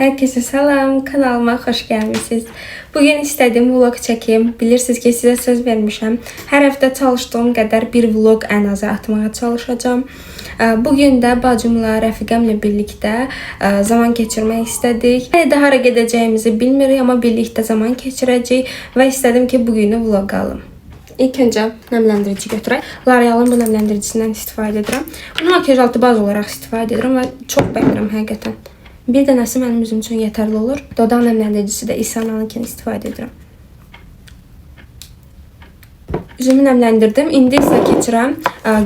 Herkese salam, kanalıma xoş gəlmisiniz. Bugün istədiyim vlog çəkim. Bilirsiniz ki, sizə söz vermişəm. Hər həftə çalışdığım qədər bir vlog ən azı atmağa çalışacağım. Bugün də bacımla, rəfiqəmlə birlikdə zaman keçirmək istədik. Hələ də hara gedəcəyimizi bilmirik, amma birlikdə zaman keçirəcəyik və istədim ki, bugünü vlog alım. İlk öncə nəmləndirici götürək. L'Oreal'ın bu nəmləndiricisindən istifadə edirəm. Bunu makyaj altı baz olaraq istifadə edirəm və çox bəyənirəm həqiqətən. Bir dənəsi mənim üzüm üçün yetərli olur. Dodaq nəmləndiricisi də İsana'nınkini istifadə edirəm. Üzümü nəmləndirdim. İndi isə keçirəm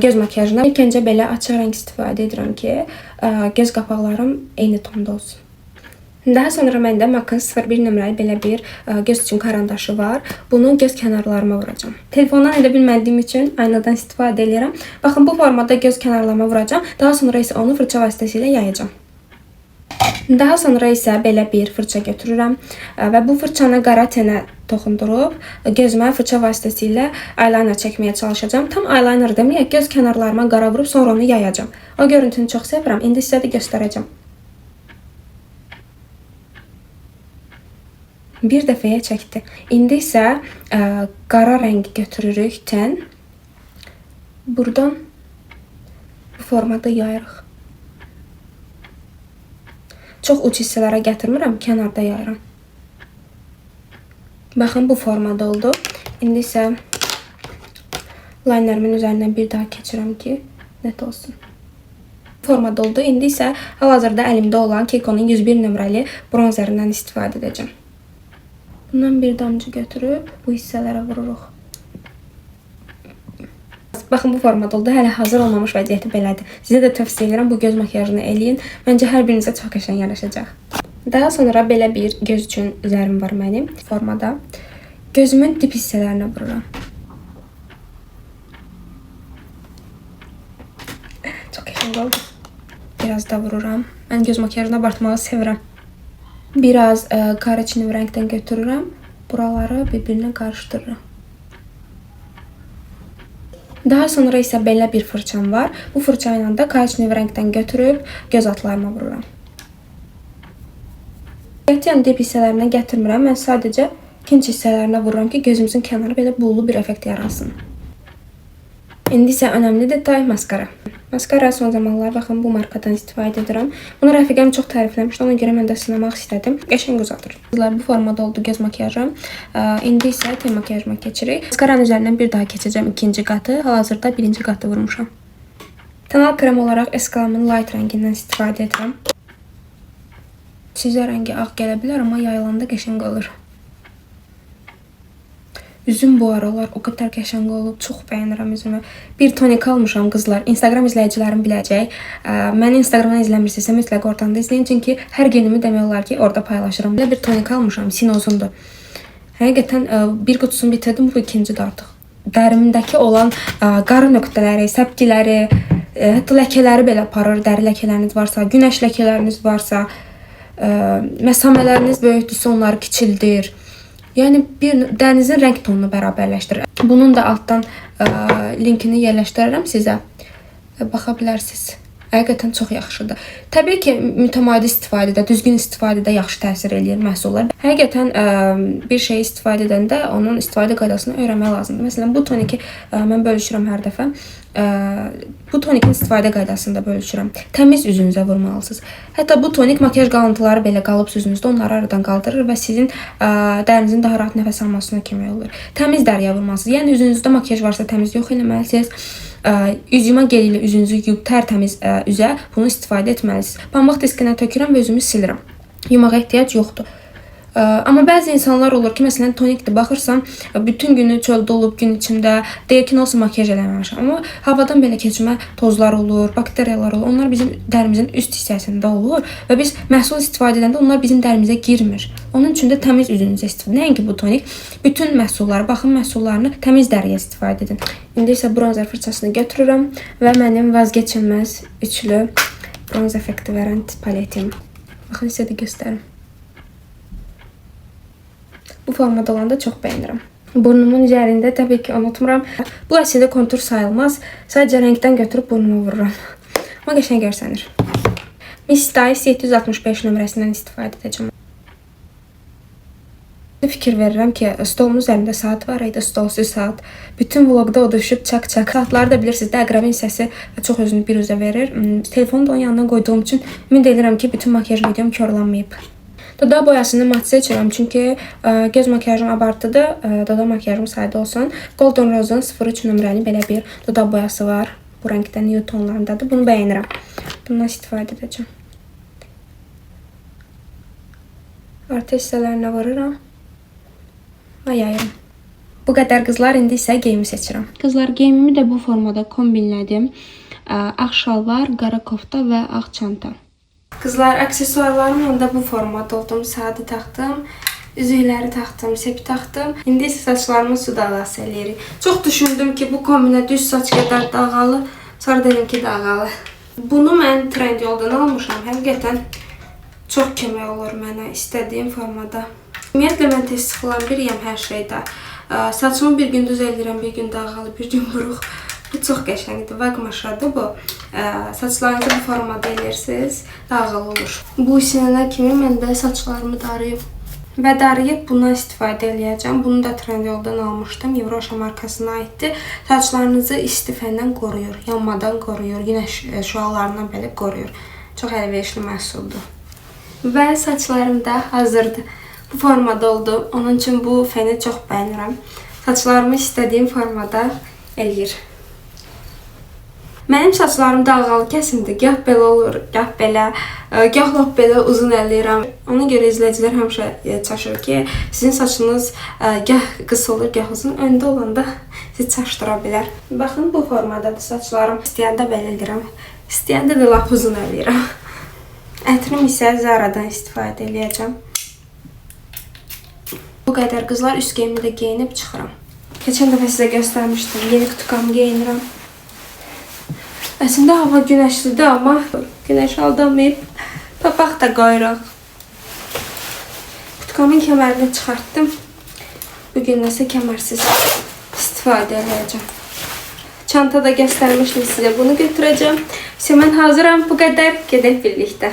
göz makyajına. İlk öncə belə açıq rəng istifadə edirəm ki, göz qapaqlarım eyni tonda olsun. Daha sonra məndə MAC-ın 01 nömrəli belə bir göz üçün karandaşı var. Bunu göz kənarlarıma vuracağım. Telefondan edə bilmədiyim üçün aynadan istifadə edirəm. Baxın, bu formada göz kənarlarıma vuracağım. Daha sonra isə onu fırça vasitəsilə yayacağım. Daha sonra isə belə bir fırça götürürəm və bu fırçanı qara tenə toxundurub gözümə fırça vasitəsilə eyeliner çəkməyə çalışacağım. Tam eyeliner deməyək, göz kənarlarıma qara vurub sonra onu yayacağım. O görüntünü çox sevirəm. İndi sizə də göstərəcəm. Bir dəfəyə çəkdi. İndi isə qara rəngi götürürük ten. Buradan bu formada yayırıq. Çox uç hissələrə gətirmirəm, kənarda yayıram. Baxın, bu formada oldu. İndi isə linerimin üzərindən bir daha keçirəm ki, net olsun. Bu formada oldu. İndi isə hal-hazırda əlimdə olan Kiko'nun 101 nömrəli bronzerindən istifadə edəcəm. Bundan bir damcı götürüb bu hissələrə vururuq. Baxın, bu formada oldu. Hələ hazır olmamış vəziyyəti belədir. Sizə də tövsiyə edirəm, bu göz makyajını eləyin. Məncə hər birinizə çox qəşəng yaraşacaq. Daha sonra belə bir göz üçün zərim var mənim formada. Gözümün dip hissələrinə vururam. Çox qəşəng oldu. Biraz da vururam. Mən göz makyajını abartmağı sevirəm. Biraz karışıq rəngdən götürürəm. Buraları bir-birinə qarışdırıram. Daha sonra isə belə bir fırçam var. Bu fırça ilə də karışıq rəngdən götürüb göz altlarıma vururam. Yəni dip hissələrinə gətirmirəm. Mən sadəcə kinç hissələrinə vururam ki, gözümüzün kənarı belə bullu bir effekt yaransın. İndi isə önəmli detay maskara. Maskara son zamanlar baxın bu markadan istifadə edirəm. Bunu rəfiqəm çox tərifləmişdi, ona görə mən də sınamaq istədim. Qəşəng uzadır. Bu formada oldu göz makyajım. İndi isə ten makyajıma keçirik. Maskaranın üzərindən bir daha keçəcəm ikinci qatı. Hal-hazırda birinci qatı vurmuşam. Tonal krem olaraq Escala'nın light rəngindən istifadə edirəm. Sizə rəngi ağ gələ bilər, amma yayılanda qəşəng olur. Üzüm bu aralar o qədər qəşəng olub, çox bəyənirəm üzümü. Bir tonik almışam qızlar. Instagram izləyicilərim biləcək. Məni Instagramdan izləmirsinizsə mütləq oradan da izləyin, çünki hər günümü demək olar ki, orada paylaşıram. Belə bir tonik almışam, Sinozundur. Həqiqətən bir qutusunu bitirdim, bu ikincidir artıq. Dərimdəki olan qarı nöqtələri, səpkiləri, hətta ləkələri belə aparır. Dəri ləkələriniz varsa, günəş ləkələriniz varsa, məsamələriniz böyükdürsə onları kiçildir. Yəni bir dənizin rəng tonunu bərabərləşdirir. Bunun da altdan linkini yerləşdirərəm sizə. Baxa bilərsiniz. Həqiqətən çox yaxşıdır. Təbii ki, mütəmadi istifadədə, düzgün istifadədə yaxşı təsir eləyir məhsullar. Həqiqətən bir şeyi istifadə edəndə onun istifadə qaydasını öyrənmək lazımdır. Məsələn, bu toniki mən bölüşürəm hər dəfə. Bu tonikin istifadə qaydasını da bölüşürəm. Təmiz üzünüzə vurmalısınız. Hətta bu tonik makyaj qalıntıları belə qalıb üzünüzdə, onları aradan qaldırır və sizin dərinizin daha rahat nəfəs almasına kömək olur. Təmiz dəriyə vurmalısınız. Yəni üzünüzdə makyaj varsa təmiz yox eləməlisiniz. Üzümə gel ilə üzünüzü yuyub tərtəmiz üzə bunu istifadə etməlisiniz. Pambıq diskinə tökürəm və üzümü silirəm. Yumağa ehtiyac yoxdur. Amma bəzi insanlar olur ki, məsələn, tonikdir, baxırsan, bütün günü çöldə olub, gün içində, deyir ki, nasıl makyaj eləməmişəm. Amma havadan belə keçmə tozlar olur, bakteriyalar olur. Onlar bizim dərimizin üst hissəsində olur və biz məhsul istifadə edəndə onlar bizim dərimizə girmir. Onun üçün də təmiz üzünüzə istifadə. Nəinki bu tonik, bütün məhsulları, baxım məhsullarını təmiz dəriyə istifadə edin. İndi isə bronzer fırçasını götürürəm və mənim vazgeçilməz üçlü bronz effekti verən paletim. Baxın, sizə də göstərim. Bu formada olanda çox bəyənirəm. Burnumun üzərində təbii ki, unutmuram. Bu əslində kontur sayılmaz. Sadəcə rəngdən götürüb burnuma vururam. Amma qəşəng görsənir. Miss Dice 765 nömrəsindən istifadə edəcəm. Fikir verirəm ki, stolumun üzərində saat var idi, stolsuz saat. Bütün vlogda o düşüb çak-çak. Saatları da bilirsiniz də, əqrəbin səsi çox özünü bir üzə verir. Telefonu da onun yanına qoyduğum üçün ümid edirəm ki, bütün makyaj videom korlanmayıb. Dodaq boyasını mat seçirəm, çünki göz makyajım abartıdır. Dodaq makyajım sadə olsun. Golden Rose'un 03 nömrəli belə bir dodaq boyası var. Bu rəngdə nude tonlarındadır. Bunu bəyənirəm. Bundan istifadə edəcəm. Artı hissələrinə vururam. Ayayırım. Bu qədər qızlar, indi isə geyimi seçirəm. Qızlar, geyimimi də bu formada kombinlədim. Ağ şalvar, qara kofta və ağ çanta. Qızlar, aksesuarlarımla da bu formada oldum. Saati taxdım, üzükləri taxdım, sepi taxdım. İndi isə saçlarımı su dağası eləyirik. Çox düşündüm ki, bu kombinə düz saç qədər dağalı, sonra dedim ki, dağalı. Bunu mən Trendyoldan almışam. Həqiqətən çox kömək olur mənə istədiyim formada. Ümumiyyətlə, mən tez sıxılan biriyəm hər şeydə. Saçımı bir gün düz eləyirəm, bir gün dağalı, bir gün buruq. Bu çox qəşəngdir. Vaqmaşadır bu. Saçlarınızı bu formada eləyirsiniz, dağılı olur. Bu sinənə kimi mən də saçlarımı darıyıb və darıyıb bundan istifadə eləyəcəm. Bunu da Trendyoldan almışdım. Euroşa markasına aiddir. Saçlarınızı isti fəndən qoruyur, yanmadan qoruyur, günəş şüalarından belə qoruyur. Çox əlverişli məhsuldur. Və saçlarım da hazırdır. Bu formada oldu. Onun üçün bu fəni çox bəyənirəm. Saçlarımı istədiyim formada eləyir. Mənim saçlarım dağğalı kəsimdir. Gah belə olur, gah belə, gah lap belə uzun ələyirəm. Ona görə izləyicilər həmişə çaşır ki, sizin saçınız gah qısa olur, gah uzun. Öndə olanda sizi çaşdıra bilər. Baxın, bu formadadır saçlarım. İstəyəndə belə eləyirəm. İstəyəndə də lap uzun ələyirəm. Ətrim isə Zara'dan istifadə eləyəcəm. Bu qədər qızlar, üst geyimi də geyinib çıxıram. Keçən dəfə sizə göstərmişdim. Yeni kutukamı geyinirəm. Əslində hava günəşlidir, amma günəş aldanmayıb papaq da qoyuruq. Kutukamın kəmərini çıxartdım. Bugün nəsə kəmərsiz istifadə edəcəm. Çantada göstərmişdim sizə, bunu götürəcəm. Mən hazıram, bu qədər, gedək birlikdə.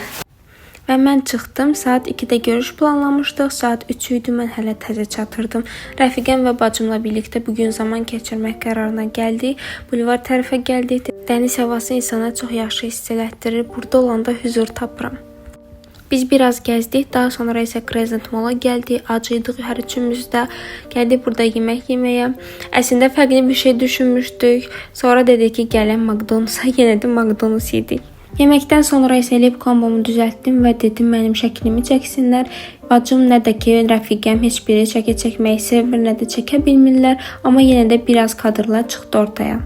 Və mən çıxdım, saat 2-də görüş planlamışdıq, saat 3 idi, mən hələ təzə çatırdım. Rəfiqəm və bacımla birlikdə bugün zaman keçirmək qərarına gəldik. Bulvar tərəfə gəldik. Dəniz havası insana çox yaxşı hiss elətdirir. Burada olanda huzur tapıram. Biz biraz gəzdik, daha sonra isə Crescent Mall-a gəldik. Acıydıq hər üçümüz də. Gəldik burada yemək yeməyə. Əslində fərqli bir şey düşünmüşdük. Sonra dedik ki, gələn McDonald's-a, yenə də McDonald's yedik. Yeməkdən sonra isə elib kombomu düzəltdim və dedim mənim şəklimi çəksinlər. Bacım nə də ki, rəfiqəm heç biri şəkil çəkməyi sevmir, nə də çəkə bilmirlər. Amma yenə də biraz kadrlar çıxdı ortaya.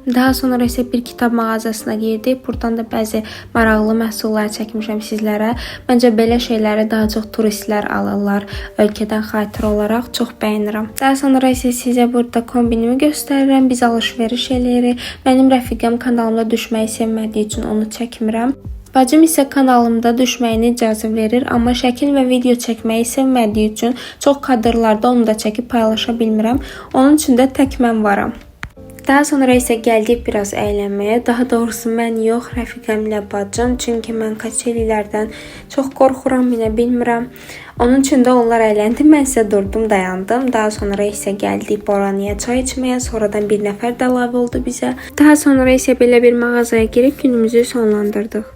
Daha sonra isə bir kitab mağazasına girdik. Buradan da bəzi maraqlı məhsullar çəkmişəm sizlərə. Məncə belə şeyləri daha çox turistlər alırlar. Ölkədən xatirə olaraq çox bəyənirəm. Daha sonra isə sizə burada kombinimi göstərirəm. Biz alış-veriş eləyirik. Mənim rəfiqəm kanalımda düşməyi sevmədiyi üçün onu çəkmirəm. Bacım isə kanalımda düşməyini icazə verir, amma şəkil və video çəkməyi sevmədiyi üçün çox kadrlarda onu da çəkib paylaşa bilmirəm. Onun üçün də tək mən varam. Daha sonra isə gəldik biraz əylənməyə. Daha doğrusu mən yox, rəfiqəmlə bacım. Çünki mən kaçelilərdən çox qorxuram, minə bilmirəm. Onun üçün də onlar əyləndi. Mən isə durdum, dayandım. Daha sonra isə gəldik Boraniyə çay içməyə. Sonradan bir nəfər də əlavə oldu bizə. Daha sonra isə belə bir mağazaya girib günümüzü sonlandırdıq.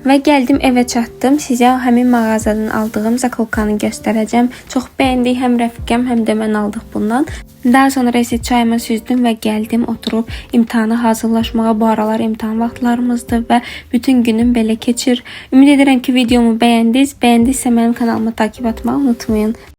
Və gəldim, evə çatdım. Sizə həmin mağazadan aldığım zakolkanı göstərəcəm. Çox bəyəndik, həm rəfiqəm, həm də mən aldıq bundan. Daha sonra isə çayımı süzdüm və gəldim, oturub imtahana hazırlaşmağa. Bu aralar imtahan vaxtlarımızdır və bütün günüm belə keçir. Ümid edirəm ki, videomu bəyəndiniz. Bəyəndinizsə mənim kanalımı takip etməyi unutmayın.